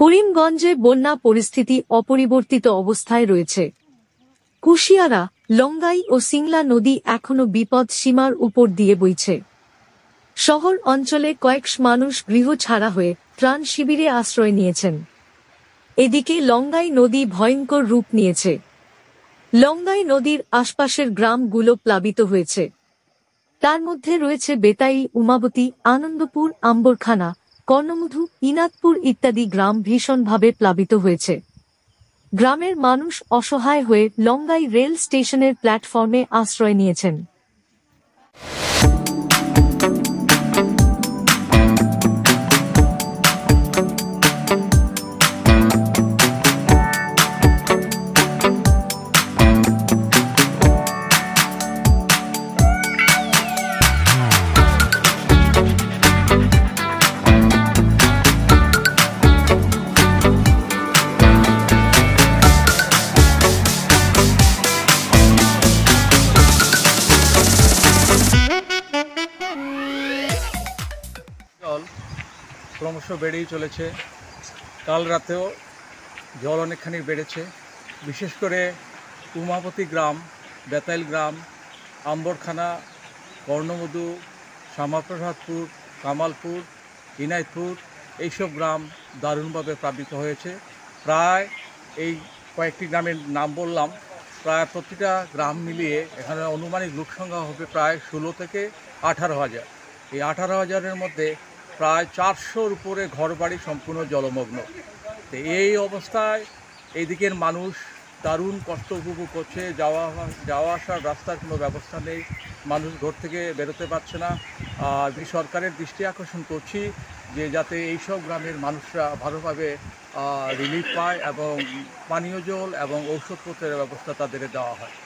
করিমগঞ্জে বন্যা পরিস্থিতি অপরিবর্তিত অবস্থায় রয়েছে। কুশিয়ারা, লঙ্গাই ও সিংলা নদী এখনো বিপদ সীমার উপর দিয়ে বইছে। শহর অঞ্চলে কয়েকশ মানুষ গৃহ ছাড়া হয়ে ত্রাণ শিবিরে আশ্রয় নিয়েছেন। এদিকে লঙ্গাই নদী ভয়ঙ্কর রূপ নিয়েছে। লঙ্গাই নদীর আশপাশের গ্রামগুলো প্লাবিত হয়েছে। তার মধ্যে রয়েছে বেতাই, উমাবতী, আনন্দপুর, আম্বরখানা, কর্ণমধু, ইনাদপুর ইত্যাদি গ্রাম ভীষণভাবে প্লাবিত হয়েছে। গ্রামের মানুষ অসহায় হয়ে লঙ্গাই রেল স্টেশনের প্ল্যাটফর্মে আশ্রয় নিয়েছেন। জল ক্রমশ বেড়েই চলেছে। কাল রাতেও জল অনেকখানি বেড়েছে। বিশেষ করে উমাপতি গ্রাম, বেতাইল গ্রাম, আম্বরখানা, কর্ণমধু, শ্যামাপ্রসাদপুর, কামালপুর, ইনাইতপুর এইসব গ্রাম দারুণভাবে প্লাবিত হয়েছে। প্রায় এই কয়েকটি গ্রামের নাম বললাম, প্রায় প্রতিটা গ্রাম মিলিয়ে এখানে আনুমানিক লোকসংখ্যা হবে প্রায় 16 থেকে 18,000। এই 18,000-এর মধ্যে প্রায় 400-র উপরে ঘরবাড়ি সম্পূর্ণ জলমগ্ন। তো এই অবস্থায় এই দিকের মানুষ দারুণ কষ্ট উপভোগ করছে। যাওয়া আসার রাস্তার কোনো ব্যবস্থা নেই, মানুষ ঘর থেকে বেরোতে পারছে না। আর সরকারের দৃষ্টি আকর্ষণ করছি যে যাতে এইসব গ্রামের মানুষরা ভালোভাবে রিলিফ পায় এবং পানীয় জল এবং ঔষধপত্রের ব্যবস্থা তাদের দেওয়া হয়।